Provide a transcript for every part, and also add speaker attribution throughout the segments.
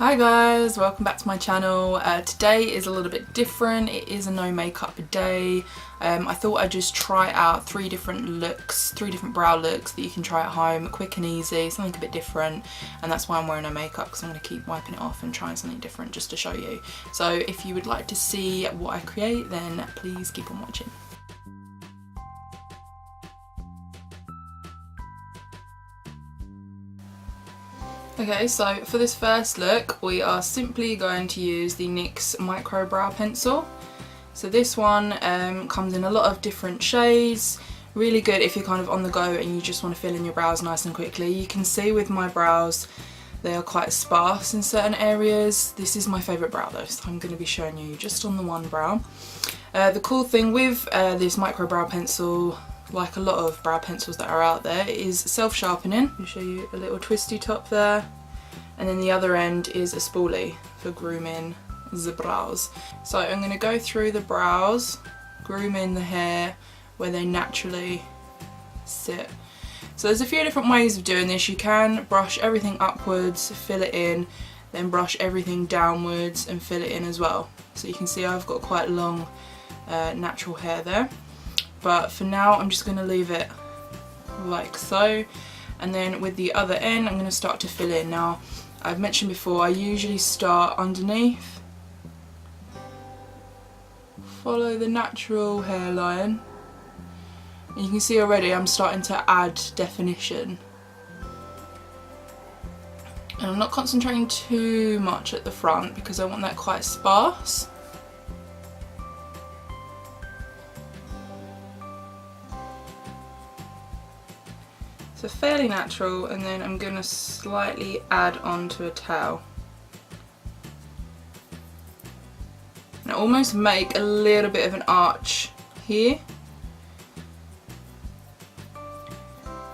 Speaker 1: Hi guys, welcome back to my channel. Today is a little bit different. It is a no makeup day. I thought I'd just try out three different brow looks that you can try at home, quick and easy, something a bit different, and that's why I'm wearing no makeup, because I'm going to keep wiping it off and trying something different just to show you. So if you would like to see what I create, then please keep on watching. Okay, so for this first look, we are simply going to use the NYX Micro Brow Pencil. So this one comes in a lot of different shades, really good if you're kind of on the go and you just want to fill in your brows nice and quickly. You can see with my brows, they are quite sparse in certain areas. This is my favourite brow though, so I'm going to be showing you just on the one brow. The cool thing with this Micro Brow Pencil, like a lot of brow pencils that are out there, is self-sharpening. I'll show you a little twisty top there, and then the other end is a spoolie for grooming the brows. So I'm going to go through the brows, grooming the hair where they naturally sit. So there's a few different ways of doing this. You can brush everything upwards, fill it in, then brush everything downwards and fill it in as well. So you can see I've got quite long natural hair there. But for now I'm just going to leave it like so, and then with the other end I'm going to start to fill in. Now I've mentioned before, I usually start underneath, follow the natural hairline, and you can see already I'm starting to add definition, and I'm not concentrating too much at the front because I want that quite sparse. So fairly natural, and then I'm going to slightly add onto a towel. And almost make a little bit of an arch here.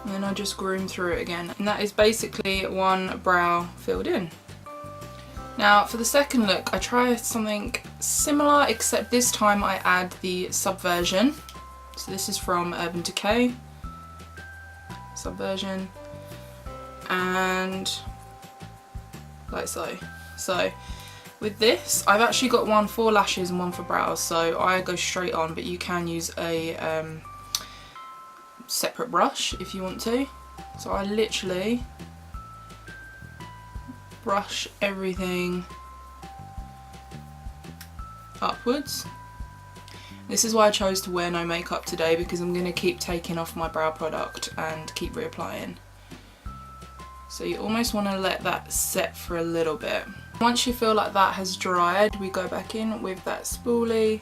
Speaker 1: And then I just groom through it again. And that is basically one brow filled in. Now for the second look, I try something similar, except this time I add the Subversion. So this is from Urban Decay. Subversion, and like so. So with this, I've actually got one for lashes and one for brows, so I go straight on, but you can use a separate brush if you want to. So I literally brush everything upwards. This is why I chose to wear no makeup today, because I'm going to keep taking off my brow product and keep reapplying. So you almost want to let that set for a little bit. Once you feel like that has dried, we go back in with that spoolie,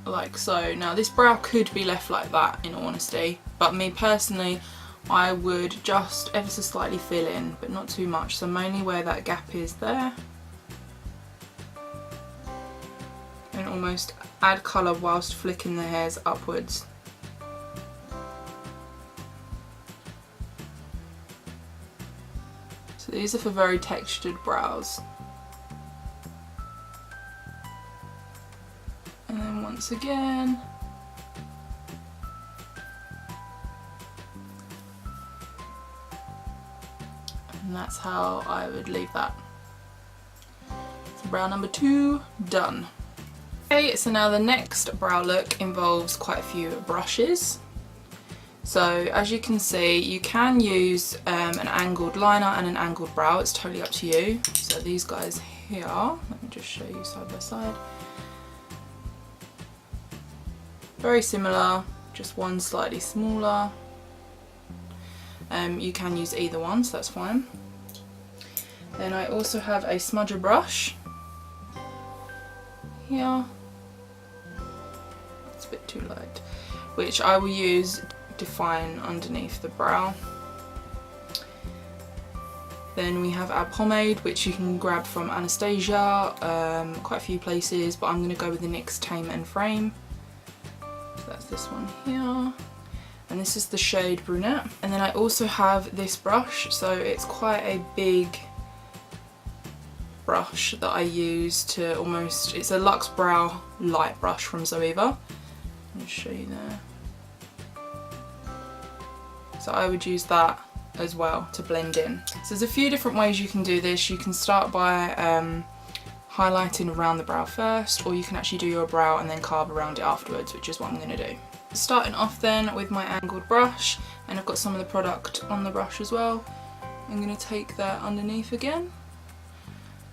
Speaker 1: like so. Now this brow could be left like that in all honesty, but me personally, I would just ever so slightly fill in, but not too much, so mainly where that gap is there. And almost add colour whilst flicking the hairs upwards. So these are for very textured brows. And then once again, and that's how I would leave that. So brow number 2 done. Okay, so now the next brow look involves quite a few brushes. So as you can see, you can use an angled liner and an angled brow, it's totally up to you. So these guys here, let me just show you side by side. Very similar, just one slightly smaller. You can use either one, so that's fine. Then I also have a smudger brush here. It's a bit too light, which I will use to define underneath the brow. Then we have our pomade, which you can grab from Anastasia, quite a few places, but I'm going to go with the NYX Tame and Frame. So that's this one here, and this is the shade Brunette. And then I also have this brush, so it's quite a big brush that I use to almost, it's a Luxe Brow light brush from Zoeva. I'll show you there. So I would use that as well to blend in. So there's a few different ways you can do this. You can start by highlighting around the brow first, or you can actually do your brow and then carve around it afterwards, which is what I'm going to do. Starting off then with my angled brush, and I've got some of the product on the brush as well. I'm going to take that underneath again.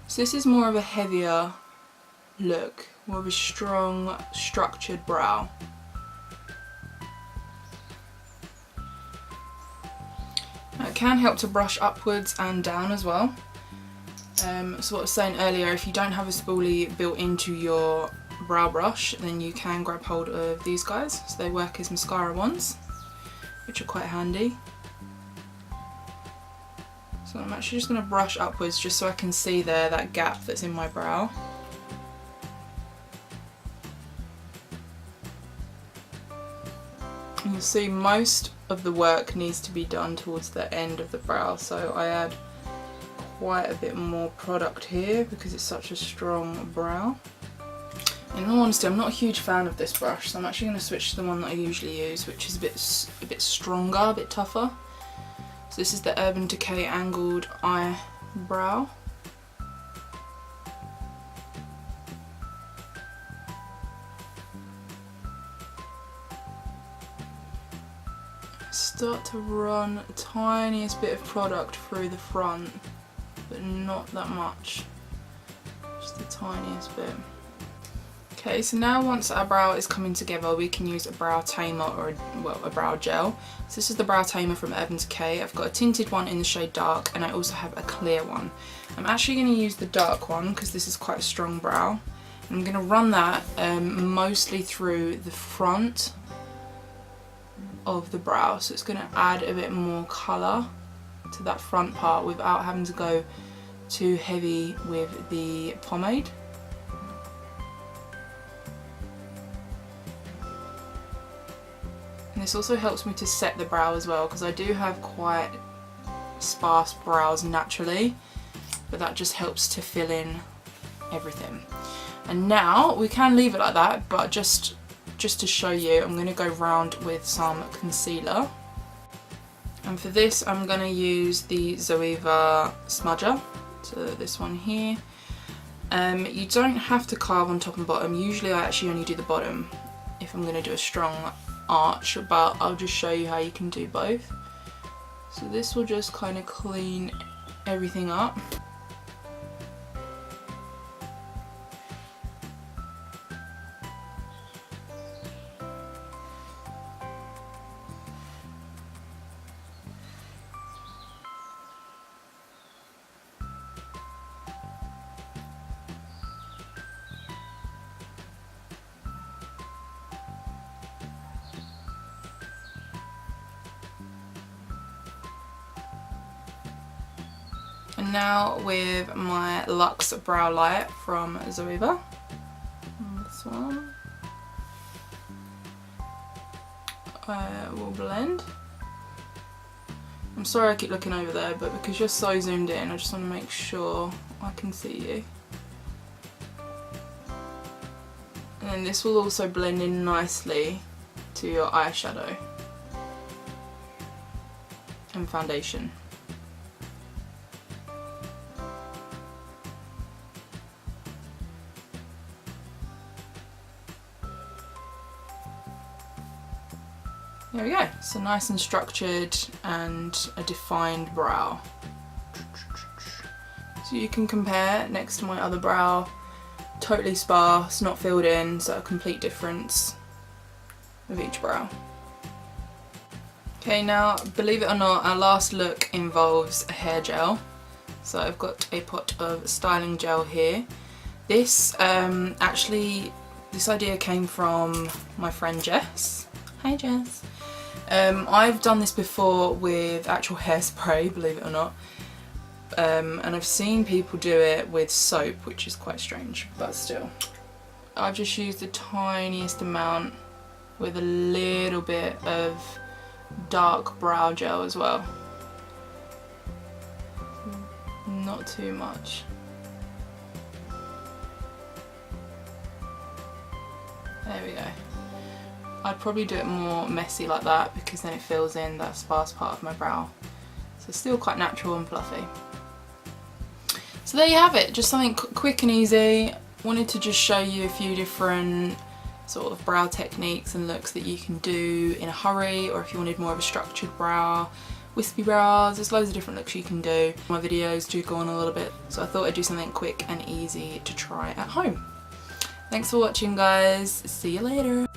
Speaker 1: So this is more of a heavier look, more of a strong, structured brow. Now it can help to brush upwards and down as well. So what I was saying earlier, if you don't have a spoolie built into your brow brush, then you can grab hold of these guys. So they work as mascara wands, which are quite handy. So I'm actually just going to brush upwards just so I can see there that gap that's in my brow. And you'll see most of the work needs to be done towards the end of the brow, so I add quite a bit more product here because it's such a strong brow. In all honesty, I'm not a huge fan of this brush, so I'm actually going to switch to the one that I usually use, which is a bit stronger, a bit tougher. So this is the Urban Decay Angled Eyebrow. Start to run the tiniest bit of product through the front, but not that much, just the tiniest bit. Okay, so now once our brow is coming together, we can use a brow tamer or a brow gel. So this is the brow tamer from Urban Decay. I've got a tinted one in the shade dark, and I also have a clear one. I'm actually going to use the dark one because this is quite a strong brow. I'm going to run that mostly through the front of the brow, so it's going to add a bit more colour to that front part without having to go too heavy with the pomade. And this also helps me to set the brow as well, because I do have quite sparse brows naturally, but that just helps to fill in everything. And now we can leave it like that, but just to show you, I'm going to go round with some concealer. And for this I'm going to use the Zoeva smudger, so this one here. You don't have to carve on top and bottom. Usually I actually only do the bottom if I'm going to do a strong arch, but I'll just show you how you can do both. So this will just kind of clean everything up. And now with my Luxe Brow Light from Zoeva, this one, I will blend. I'm sorry I keep looking over there, but because you're so zoomed in, I just want to make sure I can see you. And then this will also blend in nicely to your eyeshadow and foundation. There we go, so nice and structured and a defined brow. So you can compare next to my other brow, totally sparse, not filled in, so a complete difference with each brow. Okay, now believe it or not, our last look involves a hair gel. So I've got a pot of styling gel here. This this idea came from my friend Jess. Hi Jess. I've done this before with actual hairspray, believe it or not, and I've seen people do it with soap, which is quite strange, but still. I've just used the tiniest amount with a little bit of dark brow gel as well. Not too much. There we go. I'd probably do it more messy like that because then it fills in that sparse part of my brow. So still quite natural and fluffy. So there you have it, just something quick and easy. Wanted to just show you a few different sort of brow techniques and looks that you can do in a hurry, or if you wanted more of a structured brow, wispy brows, there's loads of different looks you can do. My videos do go on a little bit, so I thought I'd do something quick and easy to try at home. Thanks for watching, guys. See you later.